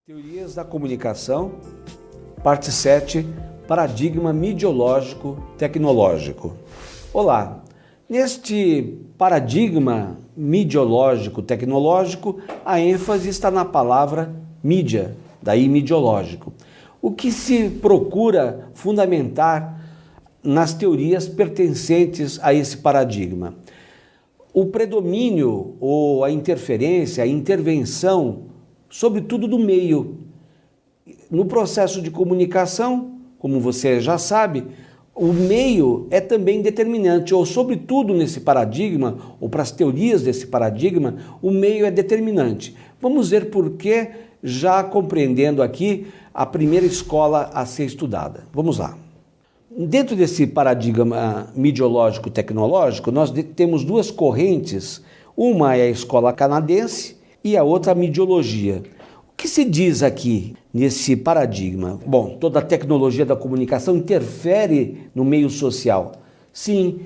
Teorias da comunicação, parte 7, paradigma midiológico tecnológico. Olá, neste paradigma midiológico tecnológico, a ênfase está na palavra mídia, daí midiológico. O que se procura fundamentar nas teorias pertencentes a esse paradigma? O predomínio ou a interferência, a intervenção, sobretudo do meio. No processo de comunicação, como você já sabe, o meio é também determinante, ou sobretudo nesse paradigma, ou para as teorias desse paradigma, o meio é determinante. Vamos ver por que, já compreendendo aqui a primeira escola a ser estudada. Vamos lá. Dentro desse paradigma midiológico-tecnológico, nós temos duas correntes, uma é a escola canadense e a outra a midiologia. O que se diz aqui nesse paradigma? Bom, toda a tecnologia da comunicação interfere no meio social. Sim,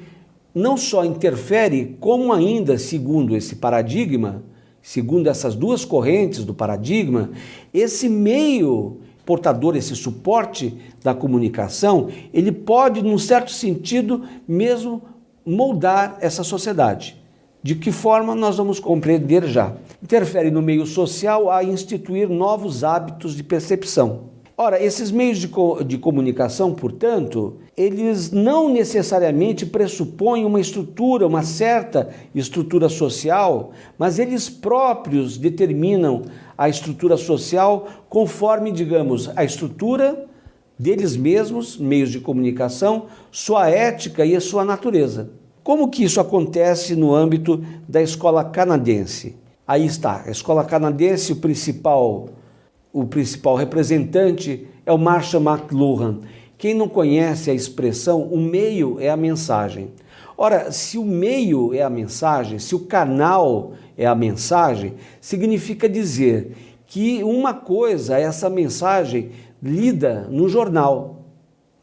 não só interfere, como ainda, segundo esse paradigma, segundo essas duas correntes do paradigma, esse meio portador, esse suporte da comunicação, ele pode, num certo sentido, mesmo moldar essa sociedade. De que forma nós vamos compreender já. Interfere no meio social a instituir novos hábitos de percepção. Ora, esses meios de comunicação, portanto, eles não necessariamente pressupõem uma estrutura, uma certa estrutura social, mas eles próprios determinam a estrutura social conforme, digamos, a estrutura deles mesmos, meios de comunicação, sua ética e a sua natureza. Como que isso acontece no âmbito da escola canadense? Aí está, a escola canadense, o principal representante é o Marshall McLuhan. Quem não conhece a expressão, o meio é a mensagem. Ora, se o meio é a mensagem, se o canal é a mensagem, significa dizer que uma coisa é essa mensagem lida no jornal,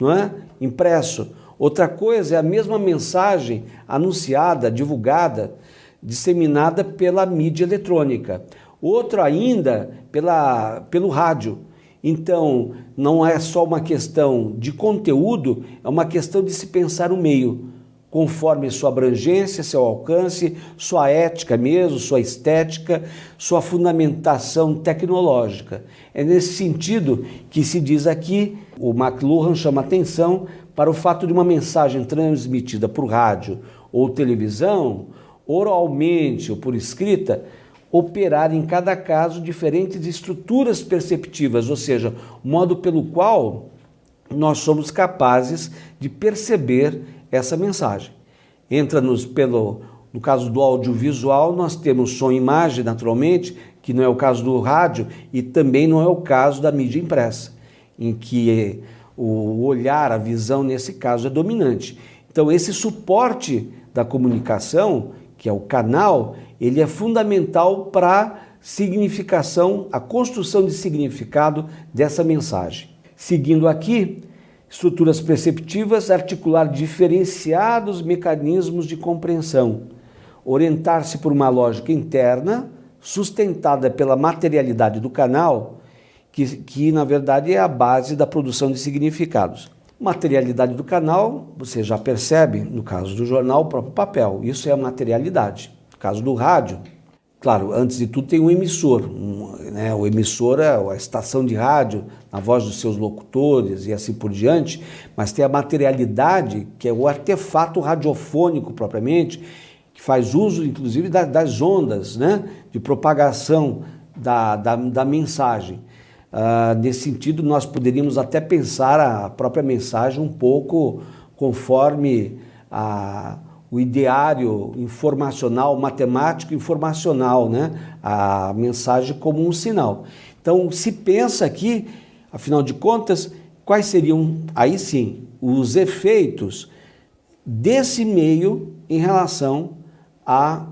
não é? Impresso. Outra coisa é a mesma mensagem anunciada, divulgada, disseminada pela mídia eletrônica. Outro ainda pelo rádio. Então, não é só uma questão de conteúdo, é uma questão de se pensar o meio, conforme sua abrangência, seu alcance, sua ética mesmo, sua estética, sua fundamentação tecnológica. É nesse sentido que se diz aqui, o McLuhan chama atenção para o fato de uma mensagem transmitida por rádio ou televisão, oralmente ou por escrita, operar em cada caso diferentes estruturas perceptivas, ou seja, o modo pelo qual nós somos capazes de perceber essa mensagem. No caso do audiovisual, nós temos som e imagem, naturalmente, que não é o caso do rádio e também não é o caso da mídia impressa, em que o olhar, a visão, nesse caso, é dominante. Então, esse suporte da comunicação, que é o canal, ele é fundamental para a significação, a construção de significado dessa mensagem. Seguindo aqui, estruturas perceptivas, articular diferenciados mecanismos de compreensão, orientar-se por uma lógica interna, sustentada pela materialidade do canal, que na verdade é a base da produção de significados. Materialidade do canal, você já percebe, no caso do jornal, o próprio papel, isso é a materialidade. No caso do rádio, claro, antes de tudo tem um emissor, o emissor é a estação de rádio, na voz dos seus locutores e assim por diante, mas tem a materialidade, que é o artefato radiofônico propriamente, que faz uso inclusive das ondas, de propagação da mensagem. Nesse sentido, nós poderíamos até pensar a própria mensagem um pouco conforme o ideário informacional, matemático informacional, a mensagem como um sinal. Então, se pensa aqui, afinal de contas, quais seriam, aí sim, os efeitos desse meio em relação à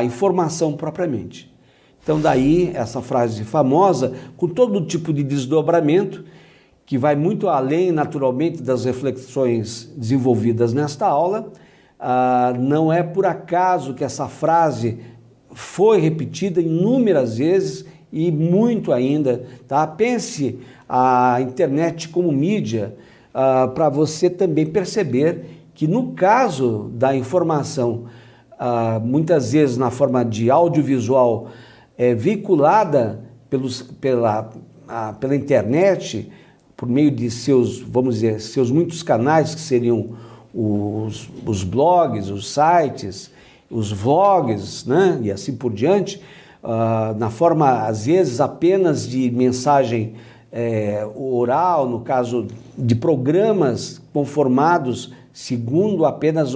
informação propriamente. Então daí essa frase famosa, com todo tipo de desdobramento, que vai muito além naturalmente das reflexões desenvolvidas nesta aula. Não é por acaso que essa frase foi repetida inúmeras vezes e muito ainda, tá? Pense a internet como mídia para você também perceber que no caso da informação, muitas vezes na forma de audiovisual veiculada pela internet, por meio de seus, vamos dizer, seus muitos canais, que seriam os blogs, os sites, os vlogs, né? E assim por diante, na forma, às vezes, apenas de mensagem oral, no caso de programas conformados segundo apenas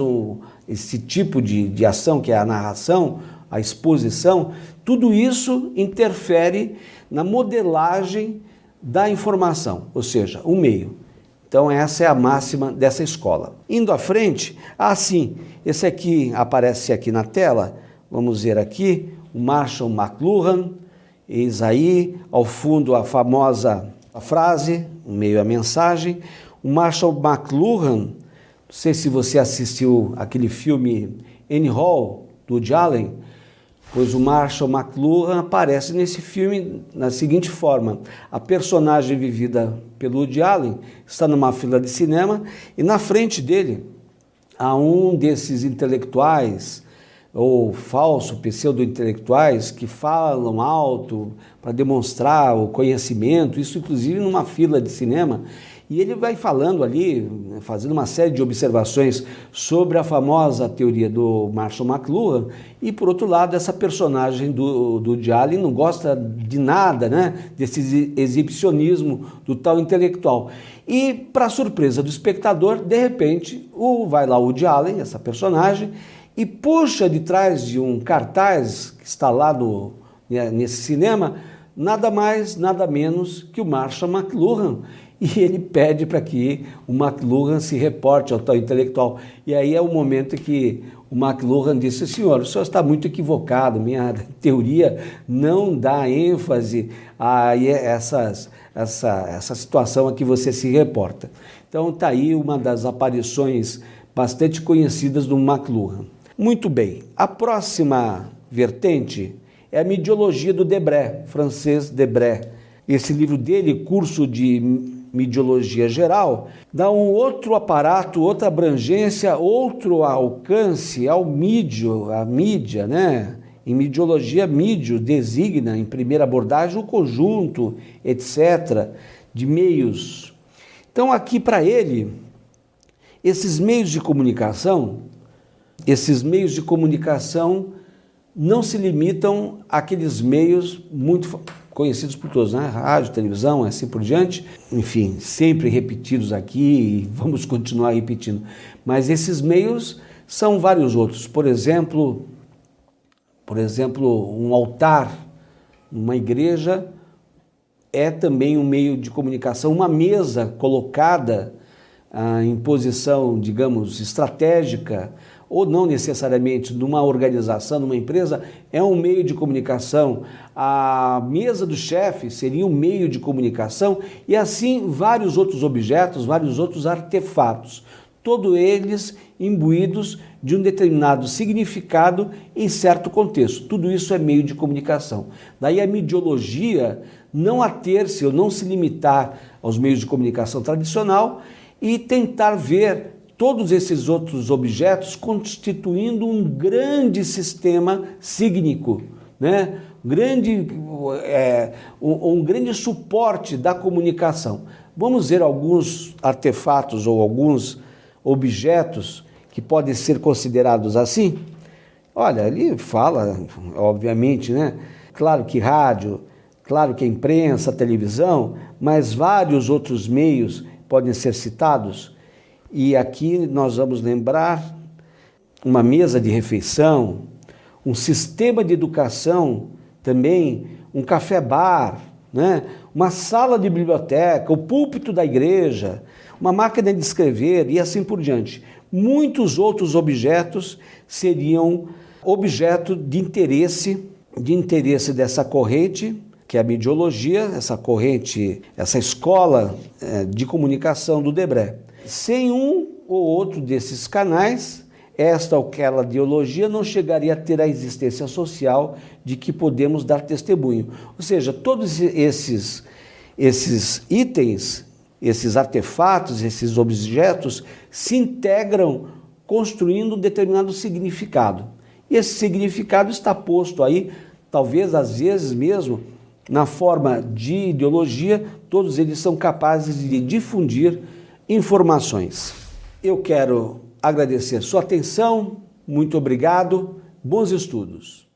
esse tipo de ação, que é a narração, a exposição, tudo isso interfere na modelagem da informação, ou seja, o meio. Então essa é a máxima dessa escola. Indo à frente, sim, esse aqui aparece aqui na tela, vamos ver aqui, o Marshall McLuhan, eis aí, ao fundo a famosa frase, o meio a mensagem. O Marshall McLuhan, não sei se você assistiu aquele filme Annie Hall, do Woody Allen, pois o Marshall McLuhan aparece nesse filme na seguinte forma: a personagem vivida pelo Woody Allen está numa fila de cinema e na frente dele há um desses intelectuais ou falso pseudo-intelectuais que falam alto para demonstrar o conhecimento, isso inclusive numa fila de cinema. E ele vai falando ali, fazendo uma série de observações sobre a famosa teoria do Marshall McLuhan, e por outro lado, essa personagem do Woody Allen não gosta de nada, né, desse exibicionismo do tal intelectual. E, para surpresa do espectador, de repente, vai lá o Woody Allen, essa personagem, e puxa de trás de um cartaz que está lá nesse cinema, nada mais, nada menos que o Marshall McLuhan. E ele pede para que o McLuhan se reporte ao tal intelectual. E aí é o momento que o McLuhan disse: senhor, o senhor está muito equivocado, minha teoria não dá ênfase a essa situação a que você se reporta. Então está aí uma das aparições bastante conhecidas do McLuhan. Muito bem, a próxima vertente é a midiologia do Debré, francês Debré. Esse livro dele, Curso de Midiologia Geral, dá um outro aparato, outra abrangência, outro alcance ao mídio, à mídia, né? Em midiologia, mídio designa, em primeira abordagem, o conjunto, etc., de meios. Então, aqui para ele, esses meios de comunicação não se limitam àqueles meios muito conhecidos por todos, né? Rádio, televisão, assim por diante, enfim, sempre repetidos aqui e vamos continuar repetindo. Mas esses meios são vários outros. Por exemplo, um altar numa igreja é também um meio de comunicação. Uma mesa colocada em posição, digamos, estratégica, ou não necessariamente numa organização, numa empresa, é um meio de comunicação. A mesa do chefe seria um meio de comunicação e assim vários outros objetos, vários outros artefatos, todos eles imbuídos de um determinado significado em certo contexto. Tudo isso é meio de comunicação. Daí a midiologia não ater-se ou não se limitar aos meios de comunicação tradicional e tentar ver todos esses outros objetos constituindo um grande sistema sígnico, né? Um grande suporte da comunicação. Vamos ver alguns artefatos ou alguns objetos que podem ser considerados assim? Olha, ali fala, obviamente, né? Claro que rádio, claro que a imprensa, a televisão, mas vários outros meios podem ser citados. E aqui nós vamos lembrar uma mesa de refeição, um sistema de educação também, um café-bar, né? Uma sala de biblioteca, o púlpito da igreja, uma máquina de escrever e assim por diante. Muitos outros objetos seriam objeto de interesse dessa corrente, que é a midiologia, essa corrente, essa escola de comunicação do Debré. Sem um ou outro desses canais, esta ou aquela ideologia não chegaria a ter a existência social de que podemos dar testemunho. Ou seja, todos esses itens, esses artefatos, esses objetos se integram construindo um determinado significado. E esse significado está posto aí, talvez às vezes mesmo, na forma de ideologia, todos eles são capazes de difundir informações. Eu quero agradecer sua atenção, muito obrigado, bons estudos.